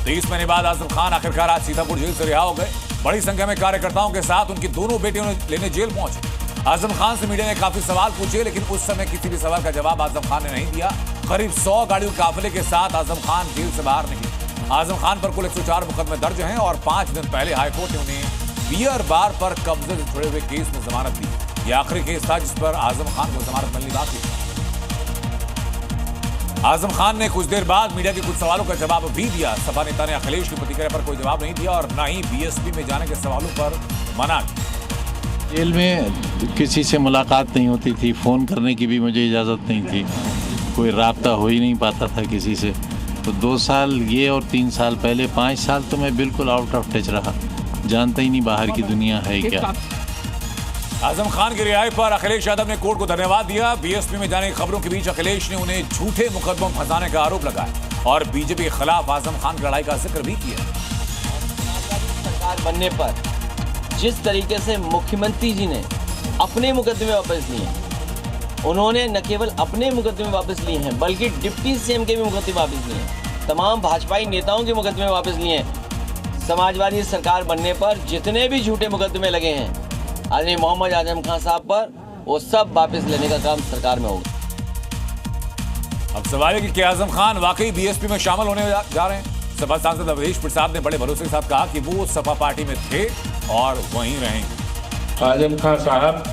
23 महीने बाद आजम खान आखिरकार आज सीतापुर जेल से रिहा हो गए। बड़ी संख्या में कार्यकर्ताओं के साथ उनकी दोनों बेटियों लेने जेल पहुंचे। आजम खान से मीडिया ने काफी सवाल पूछे, लेकिन उस समय किसी भी सवाल का जवाब आजम खान ने नहीं दिया। करीब 100 गाड़ियों के काफिले के साथ आजम खान जेल से बाहर निकले। आजम खान पर कुल 104 मुकदमे दर्ज हैं और 5 दिन पहले हाईकोर्ट ने उन्हें बियर बार पर कब्जे से छुड़े हुए केस में जमानत दी। यह आखिरी केस था जिस पर आजम खान को जमानत मिलनी बाकी थी। आजम खान ने कुछ देर बाद मीडिया के कुछ सवालों का जवाब भी दिया। सपा नेता ने अखिलेश की प्रतिक्रिया पर कोई जवाब नहीं दिया और न ही बीएसपी में जाने के सवालों पर मना किया। जेल में किसी से मुलाकात नहीं होती थी, फ़ोन करने की भी मुझे इजाज़त नहीं थी, कोई राब्ता हो ही नहीं पाता था किसी से। तो 2 साल ये और 3 साल पहले 5 साल तो मैं बिल्कुल आउट ऑफ टच रहा, जानता ही नहीं बाहर की दुनिया है क्या। आजम खान की रिहाई पर अखिलेश यादव ने कोर्ट को धन्यवाद दिया। बीएसपी में जाने की खबरों के बीच अखिलेश ने उन्हें झूठे मुकदमों में फंसाने का आरोप लगाया और बीजेपी के खिलाफ आजम खान की लड़ाई का जिक्र भी किया। सरकार बनने पर जिस तरीके से मुख्यमंत्री जी ने अपने मुकदमे वापस लिए, उन्होंने न केवल अपने मुकदमे वापस लिए हैं बल्कि डिप्टी सीएम के भी मुकदमे वापस लिए हैं, तमाम भाजपाई नेताओं के मुकदमे वापस लिए हैं। समाजवादी सरकार बनने पर जितने भी झूठे मुकदमे लगे हैं आदमी मोहम्मद आजम खान साहब पर, वो सब वापस लेने का काम सरकार में होगा। अब सवाल है कि आजम खान वाकई बीएसपी में शामिल होने जा रहे हैं। सपा सांसद अवधेश प्रसाद ने बड़े भरोसे के साथ कहा कि वो सपा पार्टी में थे और वहीं रहेंगे। आजम खान साहब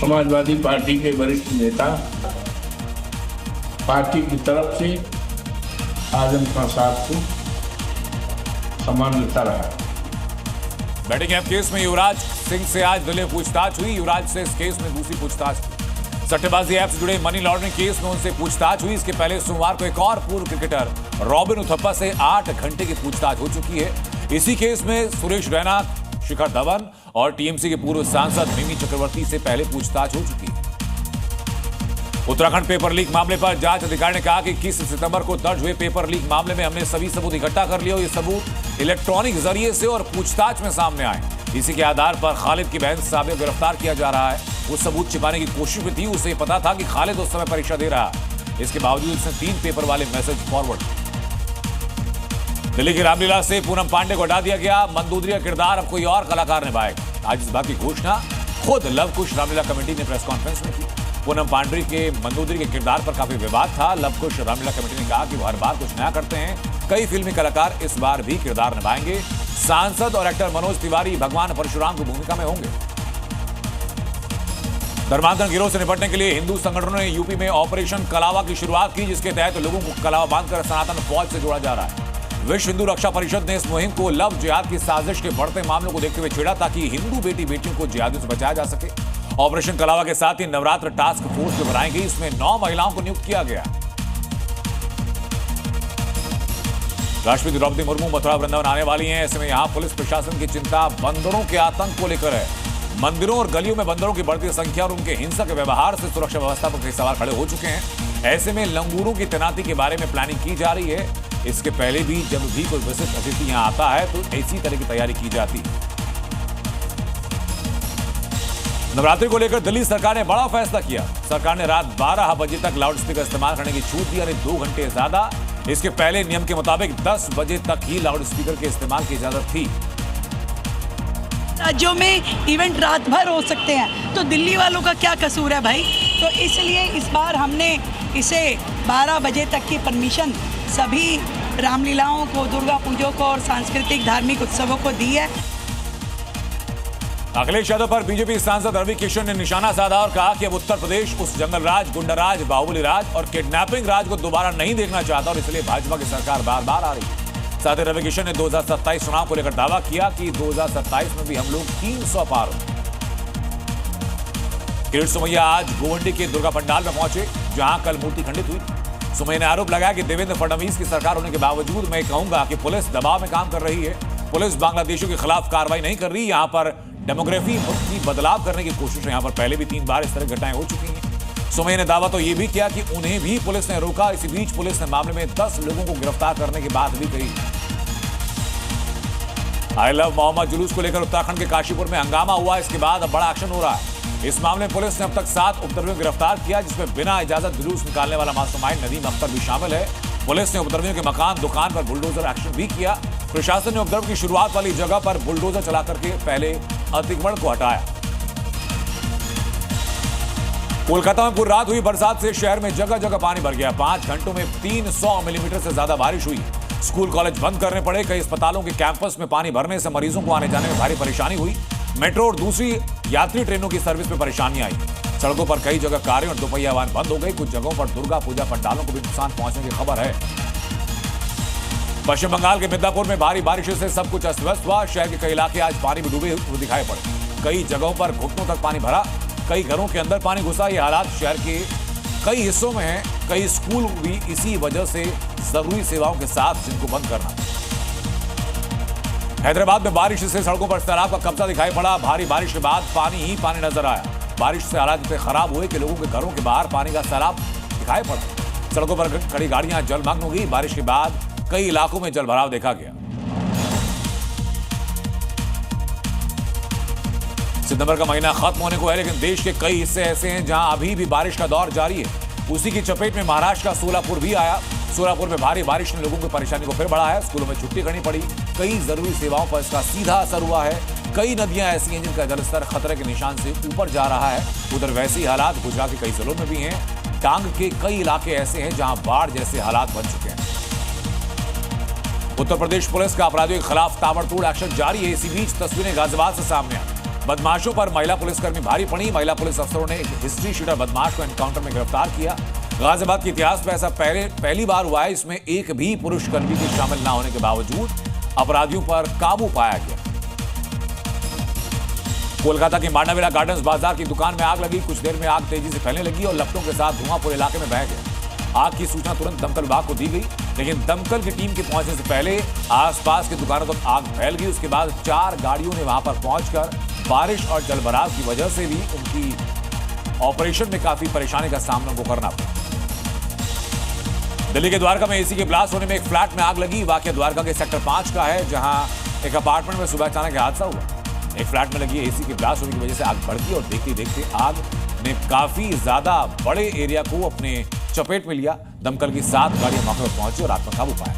समाजवादी पार्टी के वरिष्ठ नेता, पार्टी की तरफ से आजम खान साहब को सम्मान मिलता रहा। बैटिंग ऐप केस में युवराज सिंह से आज दिल्ली में पूछताछ हुई। युवराज से इस केस में दूसरी पूछताछ थी। सट्टेबाजी ऐप से जुड़े मनी लॉन्ड्रिंग केस में उनसे पूछताछ हुई। इसके पहले सोमवार को एक और पूर्व क्रिकेटर रॉबिन उथप्पा से 8 घंटे की पूछताछ हो चुकी है। इसी केस में सुरेश रैना, शिखर धवन और टीएमसी के पूर्व सांसद मिमी चक्रवर्ती से पहले पूछताछ हो चुकी है। उत्तराखंड पेपर लीक मामले पर जांच अधिकारी ने कहा कि 21 सितंबर को दर्ज हुए पेपर लीक मामले में हमने सभी सबूत इकट्ठा कर लिए और ये सबूत इलेक्ट्रॉनिक जरिए से और पूछताछ में सामने आए। इसी के आधार पर खालिद की बहन साहब को गिरफ्तार किया जा रहा है। वो सबूत छिपाने की कोशिश में थी। उसे पता था कि खालिद उस समय परीक्षा दे रहा है। इसके बावजूद उसने 3 पेपर वाले मैसेज फॉरवर्ड किए। दिल्ली की रामलीला से पूनम पांडे को हटा दिया गया। मंदोदरी का किरदार अब कोई और कलाकार निभाएगा। आज इस बात की घोषणा खुद लव कुश रामलीला कमेटी ने प्रेस कॉन्फ्रेंस में की। पूनम पांडे के मंदोदरी के किरदार पर काफी विवाद था। लव कुश रामलीला कमेटी ने कहा कि वो हर बार कुछ नया करते हैं। कई फिल्मी कलाकार इस बार भी किरदार निभाएंगे। सांसद और एक्टर मनोज तिवारी भगवान परशुराम की भूमिका में होंगे। धर्मांतरण गिरोह से निपटने के लिए हिंदू संगठनों ने यूपी में ऑपरेशन कलावा की शुरुआत की, जिसके तहत लोगों को कलावा बांधकर सनातन फौज से जोड़ा जा रहा है। विश्व हिंदू रक्षा परिषद ने इस मुहिम को लव जिहाद की साजिश के बढ़ते मामलों को देखते हुए छेड़ा ताकि हिंदू बेटियों को जिहादियों से बचाया जा सके। ऑपरेशन कलावा के साथ ही नवरात्र टास्क फोर्स भी बनाई गई। इसमें 9 महिलाओं को नियुक्त किया गया। राष्ट्रपति द्रौपदी मुर्मू मथुरा वृंदावन आने वाली हैं। ऐसे में यहां पुलिस प्रशासन की चिंता बंदरों के आतंक को लेकर है। मंदिरों और गलियों में बंदरों की बढ़ती संख्या और उनके हिंसक व्यवहार से सुरक्षा व्यवस्था पर कई सवाल खड़े हो चुके हैं। ऐसे में लंगूरों की तैनाती के बारे में प्लानिंग की जा रही है। इसके पहले भी जब भी कोई विशिष्ट अतिथि यहां आता है तो इसी तरह की तैयारी की जाती है। नवरात्रि को लेकर दिल्ली सरकार ने बड़ा फैसला किया। सरकार ने रात 12 बजे तक लाउडस्पीकर इस्तेमाल करने की छूट दी, यानी 2 घंटे ज्यादा। इसके पहले नियम के मुताबिक 10 बजे तक ही लाउडस्पीकर के इस्तेमाल की इजाजत थी। राज्यों में इवेंट रात भर हो सकते हैं, तो दिल्ली वालों का क्या कसूर है भाई। तो इसलिए इस बार हमने इसे 12 बजे तक की परमिशन सभी रामलीलाओं को, दुर्गा पूजा को और सांस्कृतिक धार्मिक उत्सवों को दी है। अखिलेश यादव पर बीजेपी सांसद रवि किशन ने निशाना साधा और कहा कि अब उत्तर प्रदेश उस जंगल राज, गुंडा राज, बाहुबली राज और किडनैपिंग राज को दोबारा नहीं देखना चाहता और इसलिए भाजपा की सरकार बार बार आ रही है। साथ ही रवि किशन ने 2027 चुनाव को लेकर दावा किया कि 2027 में भी हम लोग 300 पार होंगे। किरीट सोमैया आज गोवंडी के दुर्गा पंडाल में पहुंचे, जहां कल मूर्ति खंडित हुई। सोमैया ने आरोप लगाया कि देवेंद्र फडणवीस की सरकार होने के बावजूद मैं कहूंगा कि पुलिस दबाव में काम कर रही है। पुलिस बांग्लादेशियों के खिलाफ कार्रवाई नहीं कर रही। यहां पर डेमोग्राफी की बदलाव करने की कोशिश, यहां पर पहले भी 3 बार इस तरह घटनाएं हो चुकी हैं। सोमैया ने दावा तो यह भी किया कि उन्हें भी पुलिस ने रोका। इसी बीच पुलिस ने मामले में 10 लोगों को गिरफ्तार करने की बात भी कही। आई लव मोहम्मद जुलूस को लेकर उत्तराखंड के काशीपुर में हंगामा हुआ। इसके बाद अब बड़ा एक्शन हो रहा है। इस मामले में पुलिस ने अब तक 7 उपद्रवियों को गिरफ्तार किया, जिसमें बिना इजाजत जुलूस निकालने वाला मास्टरमाइंड नदीम अख्तर भी शामिल है। पुलिस ने उपद्रवियों के मकान, दुकान पर बुलडोजर एक्शन भी किया। प्रशासन ने उपद्रव की शुरुआत वाली जगह पर बुलडोजर चला करके पहले अतिक्रमण को हटाया। कोलकाता में पूरी रात हुई बरसात से शहर में जगह जगह पानी भर गया। 5 घंटों में 300 मिलीमीटर से ज्यादा बारिश हुई। स्कूल कॉलेज बंद करने पड़े। कई अस्पतालों के कैंपस में पानी भरने से मरीजों को आने जाने में भारी परेशानी हुई। मेट्रो और दूसरी यात्री ट्रेनों की सर्विस में परेशानी आई। सड़कों पर कई जगह कारें और दोपहिया वाहन बंद हो गई। कुछ जगहों पर दुर्गा पूजा पंडालों को भी नुकसान पहुंचने की खबर है। पश्चिम बंगाल के मिदनापुर में भारी बारिश से सब कुछ अस्त व्यस्त हुआ। शहर के कई इलाके आज पानी में डूबे हुए दिखाई पड़े। कई जगहों पर घुटनों तक पानी भरा। कई घरों के अंदर पानी घुसा। ये हालात शहर के कई हिस्सों में है। कई स्कूल भी इसी वजह से जरूरी सेवाओं के साथ जिनको बंद करना। हैदराबाद में बारिश से सड़कों पर सैलाब का कब्जा दिखाई पड़ा। भारी बारिश के बाद पानी ही पानी नजर आया। बारिश से हालात इतने खराब हुए कि लोगों के घरों के बाहर पानी का सैलाब दिखाई पड़ा। सड़कों पर खड़ी गाड़ियां जलमग्न हो गई। बारिश के बाद कई इलाकों में जलभराव देखा गया। सितंबर का महीना खत्म होने को है, लेकिन देश के कई हिस्से ऐसे हैं जहां अभी भी बारिश का दौर जारी है। उसी की चपेट में महाराष्ट्र का सोलापुर भी आया। सोलापुर में भारी बारिश ने लोगों की परेशानी को फिर बढ़ाया। स्कूलों में छुट्टी करनी पड़ी। कई जरूरी सेवाओं पर इसका सीधा असर हुआ है। कई नदियां ऐसी हैं जिनका जलस्तर खतरे के निशान से ऊपर जा रहा है। उधर वैसे ही हालात गुजरात के कई जिलों में भी हैं। टांग के कई इलाके ऐसे हैं जहां बाढ़ जैसे हालात बन चुके हैं। उत्तर प्रदेश पुलिस का अपराधियों के खिलाफ ताबड़तोड़ एक्शन जारी है। इसी बीच तस्वीरें गाजियाबाद से सामने आई। बदमाशों पर महिला पुलिसकर्मी भारी पड़ी। महिला पुलिस अफसरों ने एक हिस्ट्री शीटर बदमाश को एनकाउंटर में गिरफ्तार किया। गाजियाबाद के इतिहास में ऐसा पहली बार हुआ है। इसमें एक भी पुरुष कर्मी के शामिल न होने के बावजूद अपराधियों पर काबू पाया गया। कोलकाता के मांडाविला गार्डन्स बाजार की दुकान में आग लगी। कुछ देर में आग तेजी से फैलने लगी और लपटों के साथ धुआं पूरे इलाके में बह गया। आग की सूचना तुरंत दमकल विभाग को दी गई, लेकिन दमकल की टीम के पहुंचने से पहले आसपास की दुकानों तक आग फैल गई। उसके बाद 4 गाड़ियों ने वहां पर पहुंचकर बारिश और जलभराव की वजह से भी उनकी ऑपरेशन में काफी परेशानी का सामना को करना पड़ा। दिल्ली के द्वारका में एसी के ब्लास्ट होने में एक फ्लैट में आग लगी। वाकया द्वारका के सेक्टर 5 का है, जहां एक अपार्टमेंट में सुबह अचानक हादसा हुआ। एक फ्लैट में लगी एसी के ब्लास्ट होने की वजह से आग भड़की और देखते देखते आग ने काफी ज्यादा बड़े एरिया को अपने चपेट में लिया। दमकल की 7 गाड़ियां मौके पर पहुंची और आग पर काबू पाया।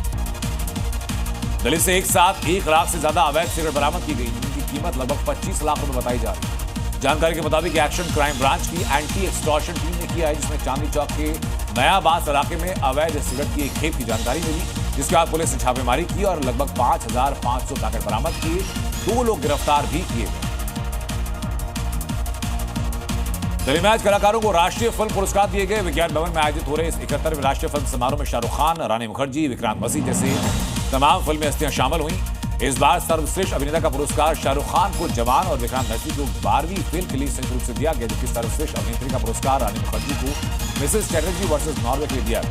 दिल्ली से एक साथ 1 लाख से ज्यादा अवैध सिगरेट बरामद की गई, जिनकी कीमत लगभग 25 लाख रुपए बताई जा रही है। जानकारी के मुताबिक एक्शन क्राइम ब्रांच की एंटी एक्सटॉर्शन टीम ने किया है, जिसमें चांदनी चौक के नया बांस इलाके में अवैध सिगरेट की एक खेप की जानकारी मिली, जिसके बाद पुलिस ने छापेमारी की और लगभग 5500 पैकेट बरामद किए। 2 लोग गिरफ्तार भी किए गए। दिल्ली में आज कलाकारों को राष्ट्रीय फिल्म पुरस्कार दिए गए। विज्ञान भवन में आयोजित हो रहे इस 71वें राष्ट्रीय फिल्म समारोह में शाहरुख खान, रानी मुखर्जी, विक्रांत मसीह जैसे तमाम फिल्मी हस्तियां शामिल हुई। इस बार सर्वश्रेष्ठ अभिनेता का पुरस्कार शाहरुख खान को जवान और विक्रांत मसीह को 12वीं फिल्म के लिए संयुक्त रूप से दिया गया, जबकि सर्वश्रेष्ठ अभिनेत्री का पुरस्कार रानी मुखर्जी को मिसेस चैटर्जी वर्सेस नॉर्वे के लिए दिया गया।